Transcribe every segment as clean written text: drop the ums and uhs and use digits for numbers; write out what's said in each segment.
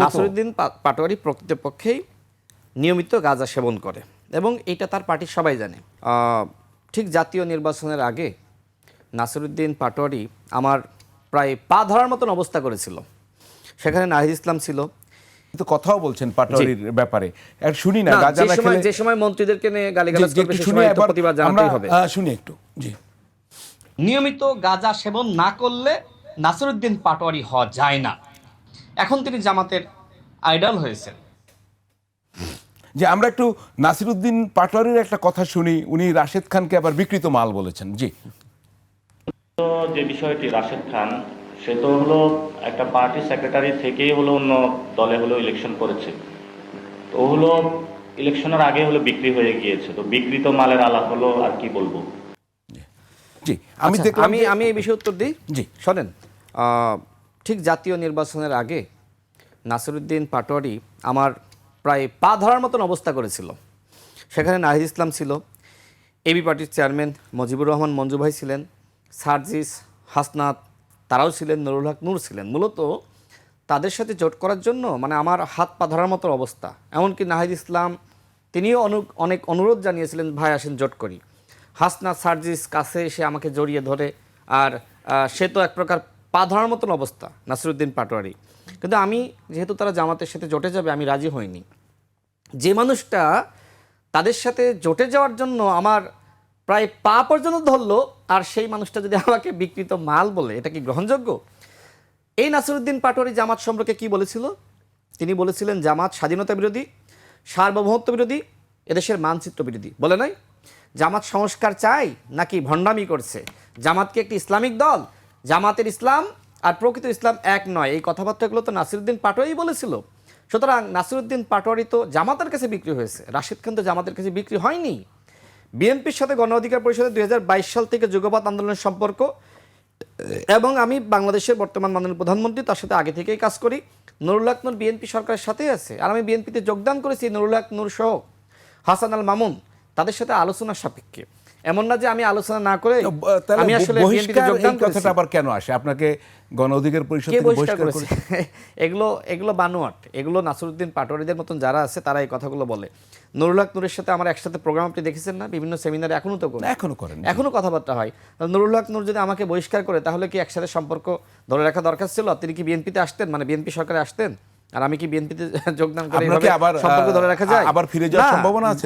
নাসিরউদ্দিন পাটোয়ারি প্রকৃতপক্ষেই নিয়মিত গাঁজা সেবন করে এবং এটা তার পার্টির সবাই জানে। ঠিক জাতীয় নির্বাচনের আগে নাসিরউদ্দিন পাটোয়ারি আমার প্রায় পা ধরার মতন অবস্থা করেছিল। সেখানে নাহিদ ইসলাম ছিল। কিন্তু কথাও বলছেন পাটোয়ারির ব্যাপারে, আর শুনি না গাঁজা না খেলে যে সময় মন্ত্রীদেরকে নিয়ে গালিগালাজ করবে সে সময় তো প্রতিবাদ জানাতেই হবে। শুনি একটু। জি, নিয়মিত গাঁজা সেবন না করলে নাসিরউদ্দিন পাটোয়ারি হওয়া যায় না। এখন তিনি জামাতের আইডল হয়েছেন। যে আমরা একটু নাসিরউদ্দিন পাটোয়ারির একটা কথা শুনি। উনি রাশেদ খানকে আবার বিকৃত মাল বলেছেন। জি, তো যে বিষয়টি রাশেদ খান, সে তো হলো একটা পার্টি সেক্রেটারি থেকেই হলো অন্য দলে হলো ইলেকশন করেছে। তো হলো ইলেকশনের আগে হলো বিক্রি হয়ে গিয়েছে। তো বিকৃত মালের আলাপ হলো, আর কি বলবো। জি, আমি এই বিষয়ে উত্তর দিই। জি, শোনেন, ঠিক জাতীয় নির্বাচনের আগে নাসিরউদ্দিন পাটোয়ারি আমার প্রায় পা ধরার মতন অবস্থা করেছিল। সেখানে নাহিদ ইসলাম ছিল, এবি পার্টির চেয়ারম্যান মুজিবুর রহমান মঞ্জু ভাই ছিলেন, সার্জিস, হাসনাত তারাও ছিলেন, নুরুল হক নূর ছিলেন। মূলত তাদের সাথে জোট করার জন্য মানে আমার হাত পা ধরার মতো অবস্থা। এমনকি নাহিদ ইসলাম তিনিও অনেক অনুরোধ জানিয়েছিলেন, ভাই আসেন জোট করি। হাসনাত, সার্জিস কাছে এসে আমাকে জড়িয়ে ধরে, আর সে তো এক প্রকার পা ধরার মতন অবস্থা নাসিরউদ্দিন পাটোয়ারি। কিন্তু আমি যেহেতু তারা জামাতের সাথে জোটে যাবে, আমি রাজি হইনি। যে মানুষটা তাদের সাথে জোটে যাওয়ার জন্য আমার প্রায় পা পর্যন্ত ধরলো, আর সেই মানুষটা যদি আমাকে বিকৃত মাল বলে, এটা কি গ্রহণযোগ্য? এই নাসিরউদ্দিন পাটোয়ারি জামাত সম্পর্কে কি বলেছিল? তিনি বলেছিলেন জামাত স্বাধীনতা বিরোধী, সার্বভৌমত্ব বিরোধী, এদেশের মানচিত্র বিরোধী। বলে নাই? জামাত সংস্কার চায় নাকি ভণ্ডামি করছে? জামাতকে একটি ইসলামিক দল, জামাতের ইসলাম আর প্রকৃত ইসলাম এক নয়। এই কথাবার্তাগুলো তো নাসিরউদ্দিন পাটোয়ারি বলেছিল। সুতরাং নাসিরউদ্দিন পাটোয়ারি তো জামাতের কাছে বিক্রি হয়েছে, রাশেদ খান তো জামাতের কাছে বিক্রি হয়নি। বিএনপির সাথে গণ অধিকার পরিষদের 2022 সাল থেকে যুগপৎ আন্দোলনের সম্পর্ক, এবং আমি বাংলাদেশের বর্তমান মাননীয় প্রধানমন্ত্রী, তার সাথে আগে থেকেই কাজ করি। নুরুল হক নূর বিএনপি সরকারের সাথেই আছে, আর আমি বিএনপিতে যোগদান করেছি নুরুল হক নূর সহ হাসান আল মামুন তাদের সাথে আলোচনার সাপেক্ষে। এমন না যে আমি আলোচনা না করে আমি আসলে বিএনপিতে যোগদান করেছি। কথাটা আবার কেন আসে? আপনাকে গণ অধিকার পরিষদ কে থেকে বহিষ্কার বহিষ্কার করেছে? এগুলো বানোয়াট। এগুলো নাসিরউদ্দিন পাটোয়ারিদের মতন যারা আছে তারা এই কথাগুলো বলে। নুরুল হক নূরের সাথে আমার একসাথে প্রোগ্রাম আপনি দেখেছেন না? বিভিন্ন সেমিনারে এখনো তো করেন, এখনো কথাবার্তা হয়। নুরুল হক নূর যদি আমাকে বহিষ্কার করে, তাহলে কি একসাথে সম্পর্ক ধরে রাখা দরকার ছিল? তিনি কি বিএনপিতে আসতেন, মানে বিএনপি সরকারে আসতেন, আর আমি কি বিএনপিতে যোগদান করে সম্পর্ক ধরে রাখা যায়? আবার ফিরে যাওয়ার সম্ভাবনা আছে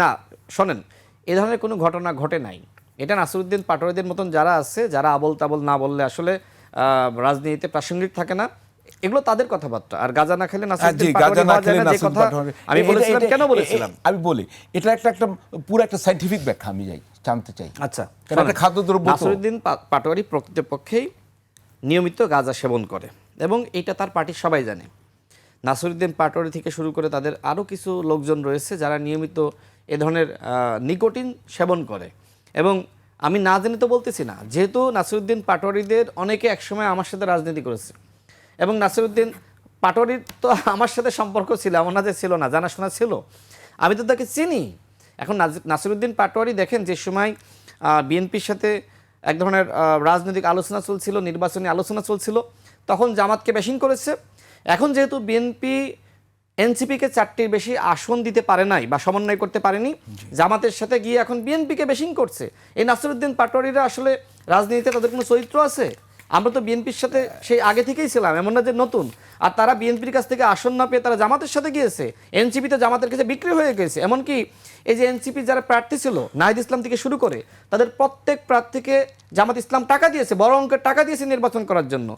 না? শোনেন, এ ধরনের কোনো ঘটনা ঘটে নাই। এটা নাসিরউদ্দিন পাটোয়ারিদের মতন যারা আছে, যারা আবল তাবল না বললে আসলে রাজনীতিতে প্রাসঙ্গিক থাকে না, এগুলো তাদের কথাবার্তা। আর গাঁজা না খেলে নাসিরউদ্দিন পাটোয়ারি হওয়া যায় না, যে কথা আমি বলেছিলাম। কেন বলেছিলাম? আমি বলি, এটা একটা পুরো একটা সায়েন্টিফিক ব্যাখ্যা আমি জানতে চাই। আচ্ছা, এটা খাদ্যদ্রব্য। নাসিরউদ্দিন পাটোয়ারি প্রকৃতপক্ষেই নিয়মিত গাঁজা সেবন করে এবং এটা তার পার্টির সবাই জানে। নাসিরউদ্দিন পাটোয়ারি থেকে শুরু করে তাদের আরও কিছু লোকজন রয়েছে যারা নিয়মিত এ ধরনের নিকোটিন সেবন করে। এবং আমি না জেনে তো বলতেছি না, যেহেতু নাসিরউদ্দিন পাটোয়ারিদের অনেকে একসময় আমার সাথে রাজনীতি করেছে, এবং নাসিরউদ্দিন পাটোয়ারির তো আমার সাথে সম্পর্ক ছিল, এমন না যে ছিল না, জানাশোনা ছিল, আমি তো তাকে চিনি। এখন নাসিরউদ্দিন পাটোয়ারি দেখেন, যে সময় বিএনপির সাথে এক ধরনের রাজনৈতিক আলোচনা চলছিল, নির্বাচনী আলোচনা চলছিল, তখন জামাতকে ব্যাশিং করেছে। এখন যেহেতু বিএনপি এনসিপিকে 4টির বেশি আসন দিতে পারে নাই বা সমন্বয় করতে পারেনি, জামাতের সাথে গিয়ে এখন বিএনপিকে বেশিং করছে। এই নাসিরউদ্দিন পাটোয়ারিরা আসলে রাজনীতিতে তাদের কোনো চরিত্র আছে? আমরা তো বিএনপির সাথে সেই আগে থেকেই ছিলাম, এমন না যে নতুন। আর তারা বিএনপির কাছ থেকে আসন না পেয়ে তারা জামাতের সাথে গিয়েছে। এনসিপিতে জামাতের কাছে বিক্রি হয়ে গেছে। এমনকি এই যে এনসিপি যারা প্রার্থী ছিল, নাহিদ ইসলাম থেকে শুরু করে, তাদের প্রত্যেক প্রার্থীকে জামাত ইসলাম টাকা দিয়েছে, বড় অঙ্কের টাকা দিয়েছে নির্বাচন করার জন্য।